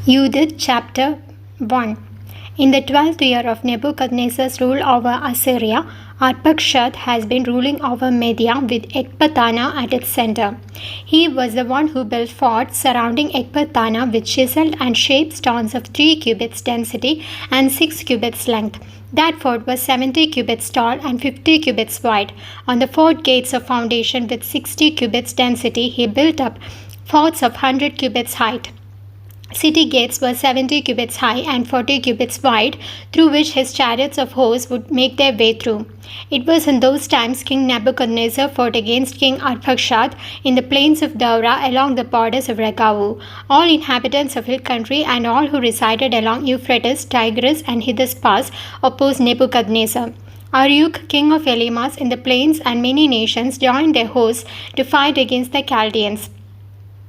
Yudhith chapter 1. In the 12th year of Nebuchadnezzar's rule over Assyria, Arpachshad has been ruling over Media with Ecbatana at its center. He was the one who built forts surrounding Ecbatana with chiseled and shaped stones of 3 cubits density and 6 cubits length. That fort was 70 cubits tall and 50 cubits wide. On the fort gates of foundation with 60 cubits density, he built up forts of 100 cubits height. City gates were 70 cubits high and 40 cubits wide, through which his chariots of horse would make their way through. It was in those times King Nebuchadnezzar fought against King Arpachshad in the plains of Dora along the borders of Regavu. All inhabitants of hill country and all who resided along Euphrates, Tigris, and Hydas Pass opposed Nebuchadnezzar. Aruk, king of Elimas in the plains, and many nations joined their hosts to fight against the Chaldeans.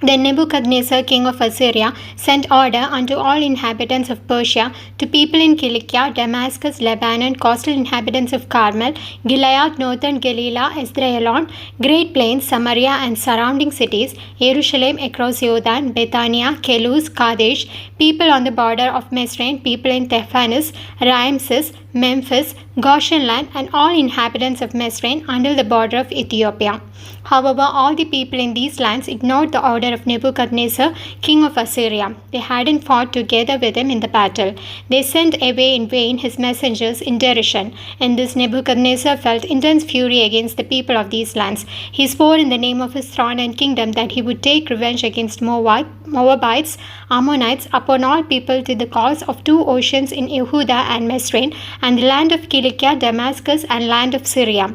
Then Nebuchadnezzar, king of Assyria, sent order unto all inhabitants of Persia, to people in Cilicia, Damascus, Lebanon, coastal inhabitants of Carmel, Gilead, northern Galilee, Esdraelon, Great Plains, Samaria and surrounding cities, Jerusalem across Jordan, Bethania, Kelus, Kadesh, people on the border of Mesrain, people in Thephanis, Ramses, Memphis, Goshen land, and all inhabitants of Mesrain until the border of Ethiopia. However, all the people in these lands ignored the order of Nebuchadnezzar, king of Assyria. They hadn't fought together with him in the battle. They sent away in vain his messengers in derision. In this Nebuchadnezzar felt intense fury against the people of these lands. He swore in the name of his throne and kingdom that he would take revenge against Moabites, Ammonites, upon all people to the cause of 2 oceans in Yehuda and Mesrain, and the land of Cilicia, Damascus, and land of Syria.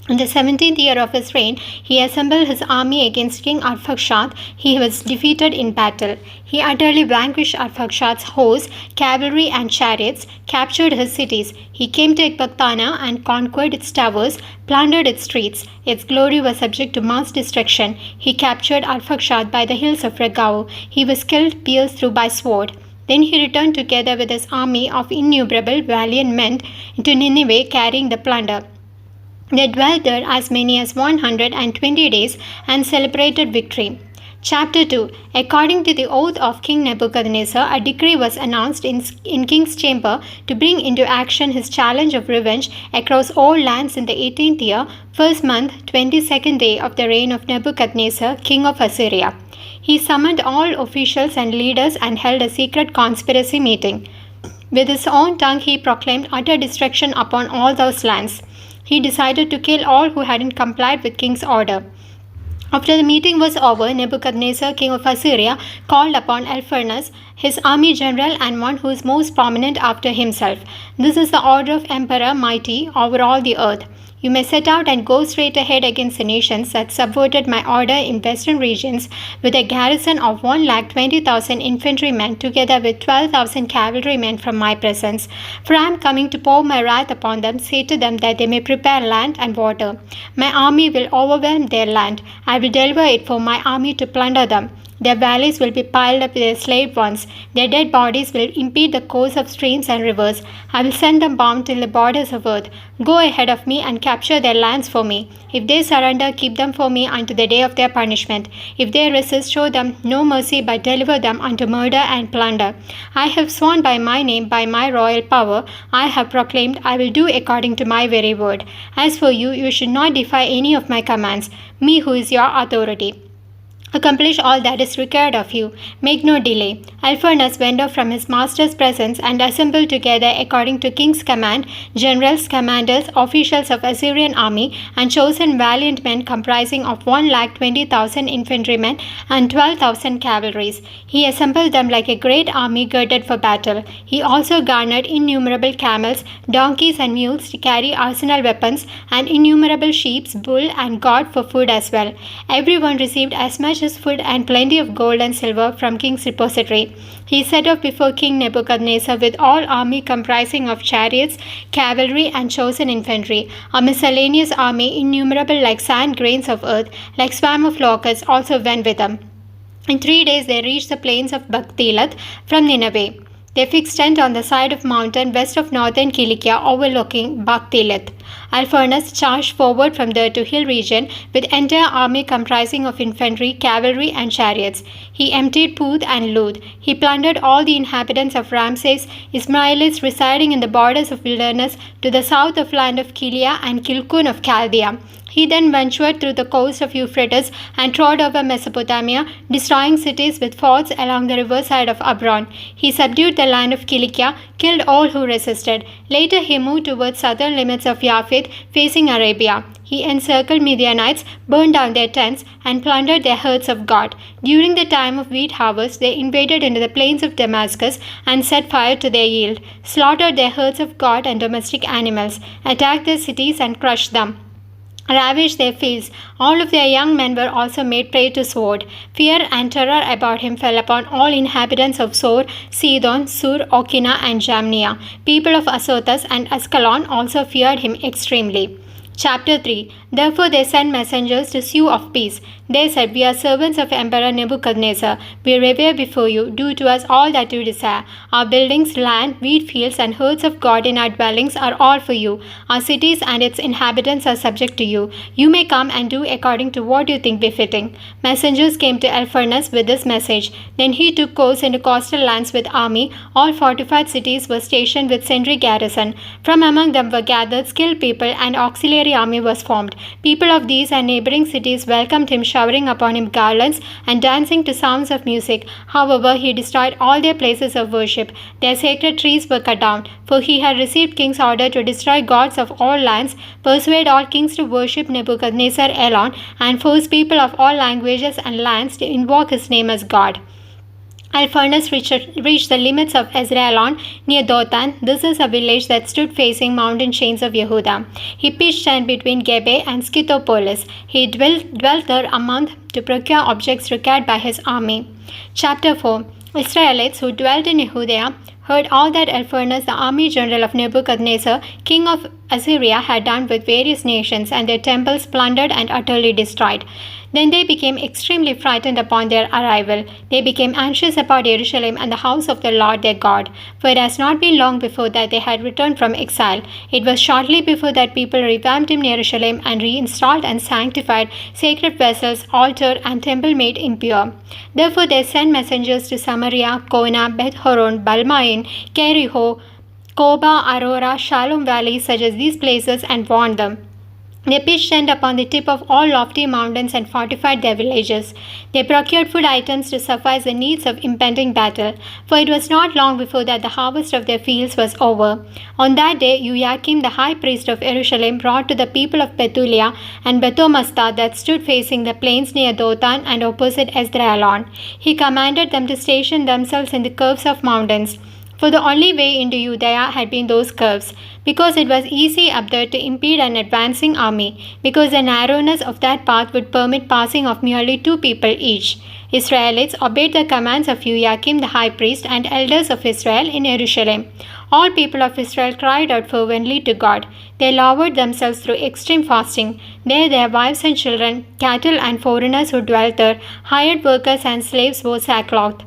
In the 17th year of his reign, he assembled his army against King Arpachshad. He was defeated in battle. He utterly vanquished Arpachshad's host, cavalry, and chariots, captured his cities. He came to Ecbatana and conquered its towers, plundered its streets. Its glory was subject to mass destruction. He captured Arpachshad by the hills of Regau. He was killed, pierced through by sword. Then he returned together with his army of innumerable valiant men to Nineveh, carrying the plunder. They dwelt there as many as 120 days and celebrated victory. Chapter 2. According to the oath of King Nebuchadnezzar, a decree was announced in King's chamber to bring into action his challenge of revenge across all lands in the 18th year, 1st month, 22nd day of the reign of Nebuchadnezzar, king of Assyria. He summoned all officials and leaders and held a secret conspiracy meeting. With his own tongue he proclaimed utter destruction upon all those lands. He decided to kill all who hadn't complied with king's order. After the meeting was over, Nebuchadnezzar, king of Assyria, called upon Elpharnas, his army general and one who is most prominent after himself. This is the order of emperor mighty over all the earth. You may set out and go straight ahead against the nations that subverted my order in western regions with a garrison of 120,000 infantrymen together with 12,000 cavalrymen from my presence. For I am coming to pour my wrath upon them. Say to them that they may prepare land and water. My army will overwhelm their land. I will deliver it for my army to plunder them. Their valleys will be piled up with their slave ones. Their dead bodies will impede the course of streams and rivers. I will send them bound till the borders of earth. Go ahead of me and capture their lands for me. If they surrender, keep them for me unto the day of their punishment. If they resist, show them no mercy, but deliver them unto murder and plunder. I have sworn by my name, by my royal power, I have proclaimed, I will do according to my very word. As for you, you should not defy any of my commands, me who is your authority. Accomplish all that is required of you. Make no delay. Elpharnas went off from his master's presence and assembled together according to king's command, generals, commanders, officials of Assyrian army, and chosen valiant men comprising of 120,000 infantrymen and 12,000 cavalries. He assembled them like a great army girded for battle. He also garnered innumerable camels, donkeys, and mules to carry arsenal weapons, and innumerable sheep, bull, and goat for food as well. Everyone received as much as food and plenty of gold and silver from king's repository. He set off before King Nebuchadnezzar with all army comprising of chariots, cavalry, and chosen infantry, a miscellaneous army innumerable like sand grains of earth, like swarm of locusts also went with them. In 3 days they reached the plains of Bacthilath from Nineveh. They fixed tent on the side of mountain west of northern Cilicia overlooking Bakthilath. Alphonsus charged forward from there to hill region with entire army comprising of infantry, cavalry and chariots. He emptied Puth and Ludd. He plundered all the inhabitants of Ramses, Ismailites residing in the borders of wilderness to the south of land of Kilia and Kilkun of Chaldea. He then ventured through the coast of Euphrates and trod over Mesopotamia, destroying cities with forts along the riverside of Abron. He subdued the land of Cilicia, killed all who resisted. Later he moved towards southern limits of Yafith, facing Arabia. He encircled Midianites, burned down their tents, and plundered their herds of God. During the time of wheat harvest, they invaded into the plains of Damascus and set fire to their yield, slaughtered their herds of God and domestic animals, attacked their cities and crushed them, ravaged their fields. All of their young men were also made prey to sword. Fear and terror about him fell upon all inhabitants of Sor, Sidon, Sur, Okina, and Jamnia. People of Azotus and Ascalon also feared him extremely. Chapter 3. Therefore they sent messengers to sue of peace. They said, We are servants of Emperor Nebuchadnezzar. We revere before you. Do to us all that you desire. Our buildings, land, wheat fields, and herds of God in our dwellings are all for you. Our cities and its inhabitants are subject to you. You may come and do according to what you think befitting. Messengers came to Alphonsus with this message. Then he took course into coastal lands with army. All fortified cities were stationed with sentry garrison. From among them were gathered skilled people, and auxiliary army was formed. People of these and neighboring cities welcomed him, showering upon him garlands and dancing to sounds of music. However, he destroyed all their places of worship. Their sacred trees were cut down, for he had received king's order to destroy gods of all lands, persuade all kings to worship Nebuchadnezzar alone, and force people of all languages and lands to invoke his name as God. Alphonsus reached the limits of Ezraelon near Dothan. This is a village that stood facing mountain chains of Yehuda. He pitched tent between Gebe and Scythopolis. He dwelt there a month to procure objects required by his army. Chapter 4. Israelites who dwelt in Yehuda heard all that Alphonsus, the army general of Nebuchadnezzar, king of Assyria, had done with various nations, and their temples plundered and utterly destroyed. Then they became extremely frightened upon their arrival. They became anxious about Jerusalem and the house of the Lord their God, for it has not been long before that they had returned from exile. It was shortly before that people revamped in Jerusalem and reinstalled and sanctified sacred vessels, altar, and temple made impure. Therefore they sent messengers to Samaria, Kona, Beth Horon, Balmain, Keriho, Koba, Aurora, Shalom valleys, such as these places, and warned them. They pitched tent upon the tip of all lofty mountains and fortified their villages. They procured food items to suffice the needs of impending battle, for it was not long before that the harvest of their fields was over. On that day, Joachim, the high priest of Jerusalem, brought to the people of Bethulia and Bethomasta that stood facing the plains near Dothan and opposite Esdraelon. He commanded them to station themselves in the curves of mountains, for the only way into Judea had been those curves, because it was easy up there to impede an advancing army, because the narrowness of that path would permit passing of merely 2 people each. Israelites obeyed the commands of Joachim the high priest and elders of Israel in Jerusalem. All people of Israel cried out fervently to God. They lowered themselves through extreme fasting. There their wives and children, cattle and foreigners who dwelt there, hired workers and slaves wore sackcloth.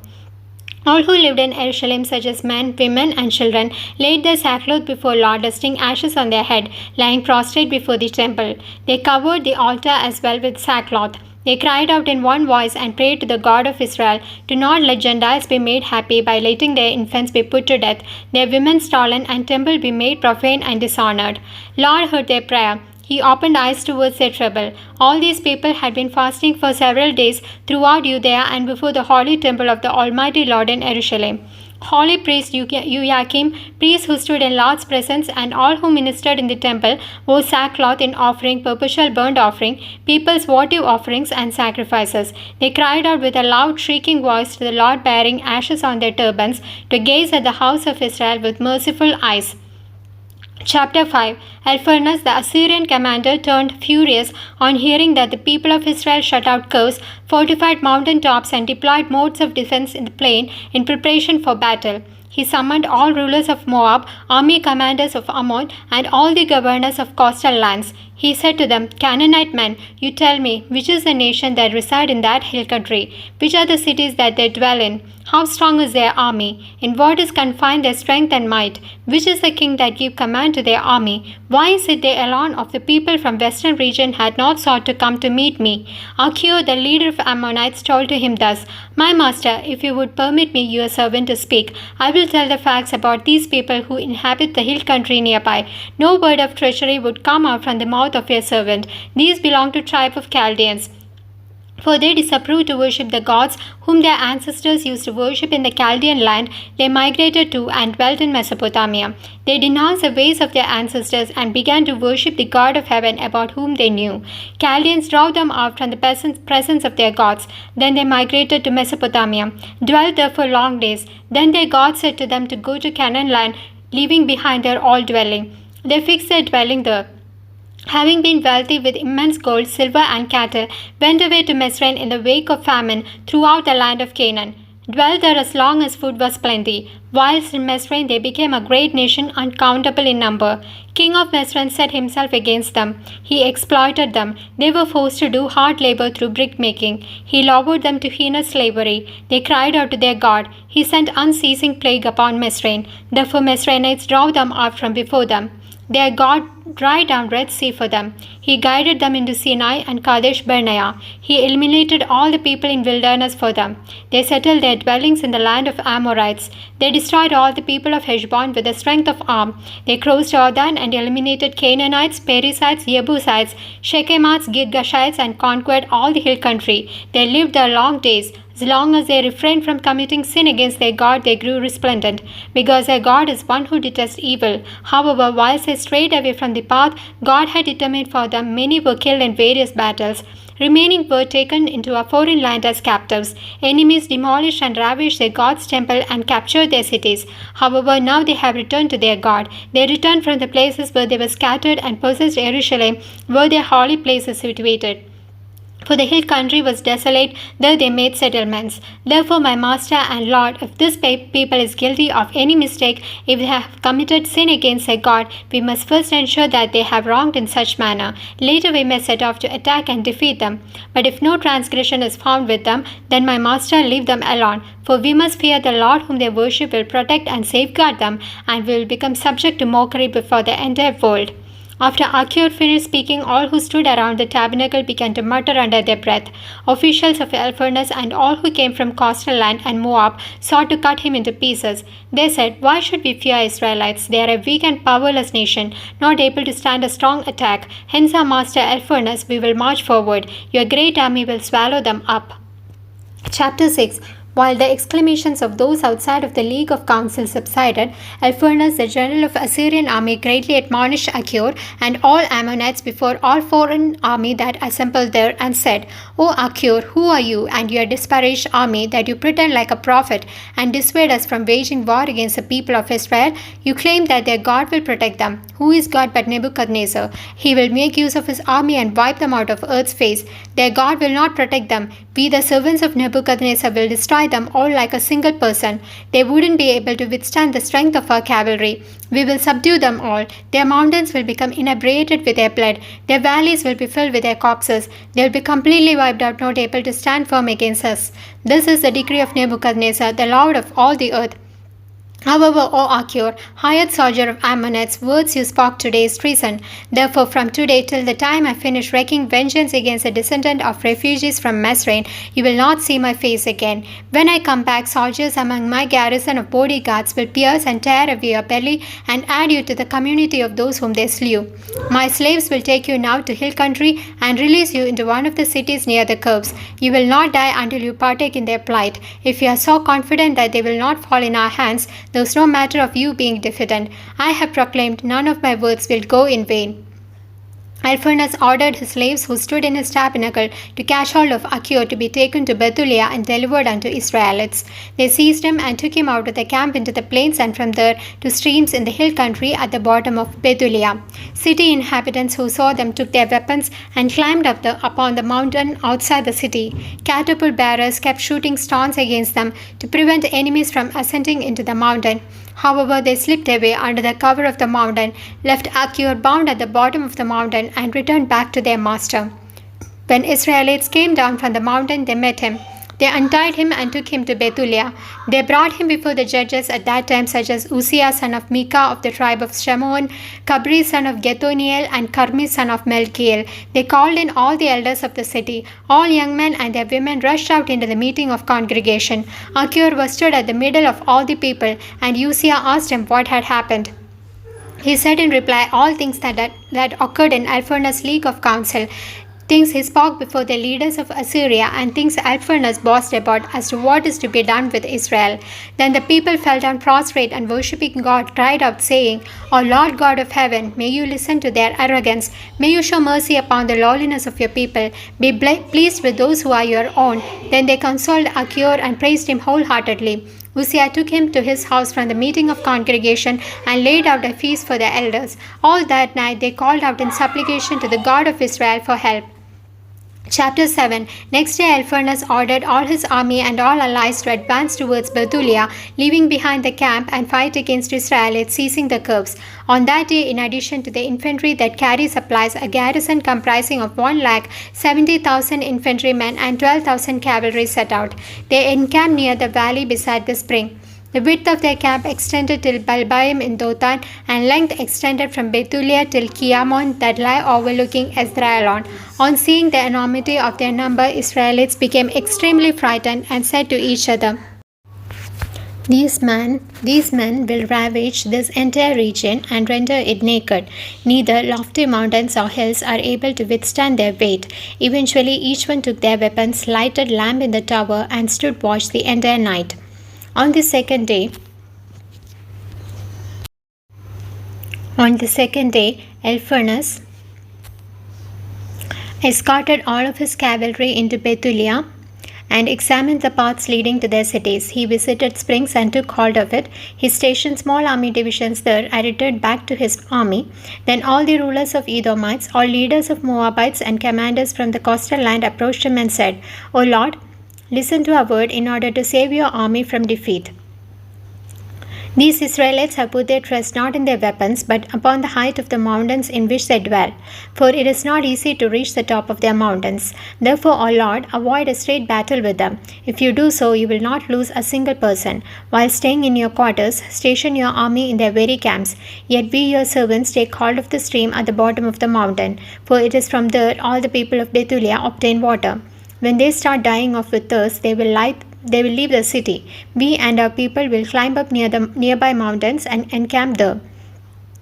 All who lived in Jerusalem, such as men, women, and children, laid their sackcloth before Lord, dusting ashes on their head, lying prostrate before the temple. They covered the altar as well with sackcloth. They cried out in one voice and prayed to the God of Israel to not let Gentiles be made happy by letting their infants be put to death, their women stolen, and temple be made profane and dishonored. Lord heard their prayer. He opened eyes towards their trouble. All these people had been fasting for several days throughout Judea and before the holy temple of the Almighty Lord in Jerusalem. Holy priest Joachim, priests who stood in Lord's presence, and all who ministered in the temple wore sackcloth in offering perpetual burnt offering, people's votive offerings, and sacrifices. They cried out with a loud shrieking voice to the Lord, bearing ashes on their turbans, to gaze at the house of Israel with merciful eyes. Chapter 5. Alphonsus, the Assyrian commander, turned furious on hearing that the people of Israel shut out curves, fortified mountain tops, and deployed modes of defense in the plain in preparation for battle. He summoned all rulers of Moab, army commanders of Ammon, and all the governors of coastal lands. He said to them, Canaanite men, you tell me, which is the nation that reside in that hill country? Which are the cities that they dwell in? How strong is their army? In what is confined their strength and might? Which is the king that gave command to their army? Why is it they alone of the people from western region had not sought to come to meet me? Achior, the leader of Ammonites, told to him thus, My master, if you would permit me, your servant, to speak, I will tell the facts about these people who inhabit the hill country nearby. No word of treachery would come out from the mouth of your servant. These belong to tribe of Chaldeans. For they disapproved to worship the gods whom their ancestors used to worship in the Chaldean land they migrated to and dwelt in Mesopotamia. They denounced the ways of their ancestors and began to worship the God of heaven about whom they knew. Chaldeans drove them out from the presence of their gods. Then they migrated to Mesopotamia, dwelt there for long days. Then their God said to them to go to Canaan land, leaving behind their old dwelling. They fixed their dwelling there. Having been wealthy with immense gold, silver, and cattle, went away to Mizraim in the wake of famine throughout the land of Canaan, dwelt there as long as food was plenty. Whilst in Mizraim they became a great nation, uncountable in number. King of Mizraim set himself against them. He exploited them. They were forced to do hard labor through brick-making. He lowered them to heinous slavery. They cried out to their God. He sent unceasing plague upon Mizraim. Therefore Mizraimites drove them out from before them. Their God dried down Red Sea for them. He guided them into Sinai and Kadesh Barnea. He eliminated all the people in wilderness for them. They settled their dwellings in the land of Amorites. They destroyed all the people of Heshbon with the strength of arm. They crossed Jordan and eliminated Canaanites, Perizzites, Jebusites, Shechemites, Girgashites, and conquered all the hill country. They lived their long days. As long as they refrained from committing sin against their God, they grew resplendent, because their God is one who detests evil. However, whilst they strayed away from the path God had determined for them, many were killed in various battles. Remaining were taken into a foreign land as captives. Enemies demolished and ravaged their God's temple and captured their cities. However, now they have returned to their God. They returned from the places where they were scattered and possessed Jerusalem, where their holy place is situated. For the hill country was desolate, there they made settlements. Therefore, my master and Lord, if this people is guilty of any mistake, if they have committed sin against their God, we must first ensure that they have wronged in such manner. Later we may set off to attack and defeat them. But if no transgression is found with them, then my master leave them alone. For we must fear the Lord whom they worship will protect and safeguard them, and will become subject to mockery before the entire world. After Achior finished speaking, all who stood around the tabernacle began to mutter under their breath. Officials of El Furnace and all who came from coastal land and Moab sought to cut him into pieces. They said, Why should we fear Israelites? They are a weak and powerless nation, not able to stand a strong attack. Hence our master El Furnace, we will march forward. Your great army will swallow them up. Chapter 6. While the exclamations of those outside of the League of Council subsided, Elpharnas, the general of Assyrian army, greatly admonished Achior and all Ammonites before all foreign army that assembled there, and said, O Achior, who are you and your disparaged army, that you pretend like a prophet and dissuade us from waging war against the people of Israel? You claim that their God will protect them. Who is God but Nebuchadnezzar? He will make use of his army and wipe them out of earth's face. Their God will not protect them. We, the servants of Nebuchadnezzar, will destroy them all like a single person. They wouldn't be able to withstand the strength of our cavalry. We will subdue them all. Their mountains will become inebriated with their blood. Their valleys will be filled with their corpses. They will be completely wiped out, not able to stand firm against us. This is the decree of Nebuchadnezzar, the Lord of all the earth. However, O Achior, hired soldier of Ammonites, words you spoke today is treason. Therefore, from today till the time I finish wreaking vengeance against the descendant of refugees from Mizraim, you will not see my face again. When I come back, soldiers among my garrison of bodyguards will pierce and tear away your belly and add you to the community of those whom they slew. My slaves will take you now to hill country and release you into one of the cities near the curves. You will not die until you partake in their plight. If you are so confident that they will not fall in our hands, there is no matter of you being diffident. I have proclaimed, none of my words will go in vain. Elpharnas ordered his slaves who stood in his tabernacle to catch hold of Achior to be taken to Bethulia and delivered unto Israelites. They seized him and took him out of the camp into the plains and from there to streams in the hill country at the bottom of Bethulia. City inhabitants who saw them took their weapons and climbed up upon the mountain outside the city. Catapult bearers kept shooting stones against them to prevent enemies from ascending into the mountain. However, they slipped away under the cover of the mountain, left Achior bound at the bottom of the mountain, and returned back to their master. When Israelites came down from the mountain, they met him. They untied him and took him to Bethulia. They brought him before the judges at that time, such as Uzziah son of Micah of the tribe of Shemon, Kabri son of Gethoniel, and Carmi son of Melchiel. They called in all the elders of the city. All young men and their women rushed out into the meeting of congregation. Achior was stood at the middle of all the people, and Uzziah asked him what had happened. He said in reply all things that occurred in Alphonsus' league of council, things he spoke before the leaders of Assyria, and things Alphonsus boasted about as to what is to be done with Israel. Then the people fell down prostrate and worshipping God cried out, saying, O Lord God of heaven, may you listen to their arrogance. May you show mercy upon the lowliness of your people. Be pleased with those who are your own. Then they consoled Achior and praised him wholeheartedly. Uzziah took him to his house from the meeting of congregation and laid out a feast for the elders. All that night they called out in supplication to the God of Israel for help. Chapter 7. Next day Alphonsus ordered all his army and all allies to advance towards Bethulia, leaving behind the camp and fight against Israelites, seizing the curves. On that day, in addition to the infantry that carry supplies, a garrison comprising of 170,000 infantrymen and 12,000 cavalry set out. They encamped near the valley beside the spring. The width of their camp extended till Balbaim in Dothan, and length extended from Bethulia till Kiamon that lie overlooking Esdraelon. On seeing the enormity of their number, Israelites became extremely frightened and said to each other, These men will ravage this entire region and render it naked. Neither lofty mountains or hills are able to withstand their weight. Eventually each one took their weapons, lighted lamp in the tower, and stood watch the entire night. On the second day, Alphonsus escorted all of his cavalry into Bethulia and examined the paths leading to their cities. He visited springs and took hold of it. He stationed small army divisions there and returned back to his army. Then all the rulers of Edomites, all leaders of Moabites, and commanders from the coastal land approached him and said, O Lord, listen to our word in order to save your army from defeat. These Israelites have put their trust not in their weapons, but upon the height of the mountains in which they dwell, for it is not easy to reach the top of their mountains. Therefore, O Lord, avoid a straight battle with them. If you do so, you will not lose a single person. While staying in your quarters, station your army in their very camps. Yet we, your servants, take hold of the stream at the bottom of the mountain, for it is from there all the people of Bethulia obtain water. When they start dying of with thirst, they will leave the city. We and our people will climb up near the nearby mountains and encamp there.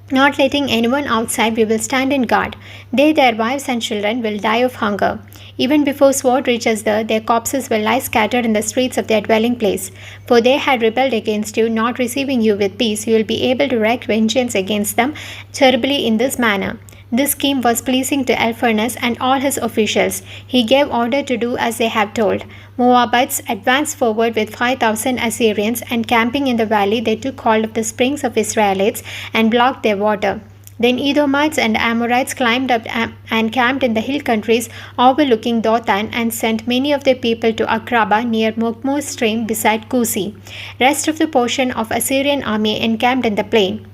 Not letting anyone outside, we will stand in guard. They, their wives and children will die of hunger. Even before sword reaches there, their corpses will lie scattered in the streets of their dwelling place. For they had rebelled against you, not receiving you with peace. You will be able to wreak vengeance against them terribly in this manner. This scheme was pleasing to Alphonsus and all his officials. He gave order to do as they have told. Moabites advanced forward with 5,000 Assyrians, and camping in the valley they took hold of the springs of Israelites and blocked their water. Then Edomites and Amorites climbed up and camped in the hill countries overlooking Dothan, and sent many of their people to Akraba near Mokmos stream beside Kusi. Rest of the portion of Assyrian army encamped in the plain.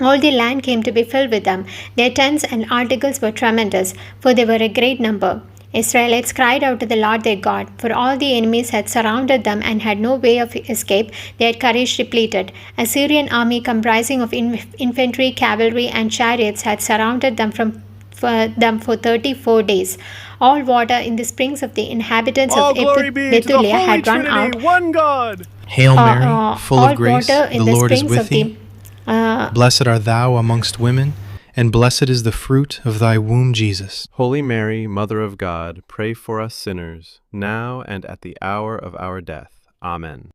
All the land came to be filled with them. Their tents and articles were tremendous, for they were a great number. Israelites cried out to the Lord their God, for all the enemies had surrounded them and had no way of escape. Their courage depleted. Assyrian army comprising of infantry, cavalry, and chariots had surrounded them for 34 days. All water in the springs of the inhabitants of Bethulia had run out. One God. Hail Mary, full of grace, the Lord is with thee. Blessed art thou amongst women, and blessed is the fruit of thy womb, Jesus. Holy Mary, Mother of God, pray for us sinners, now and at the hour of our death. Amen.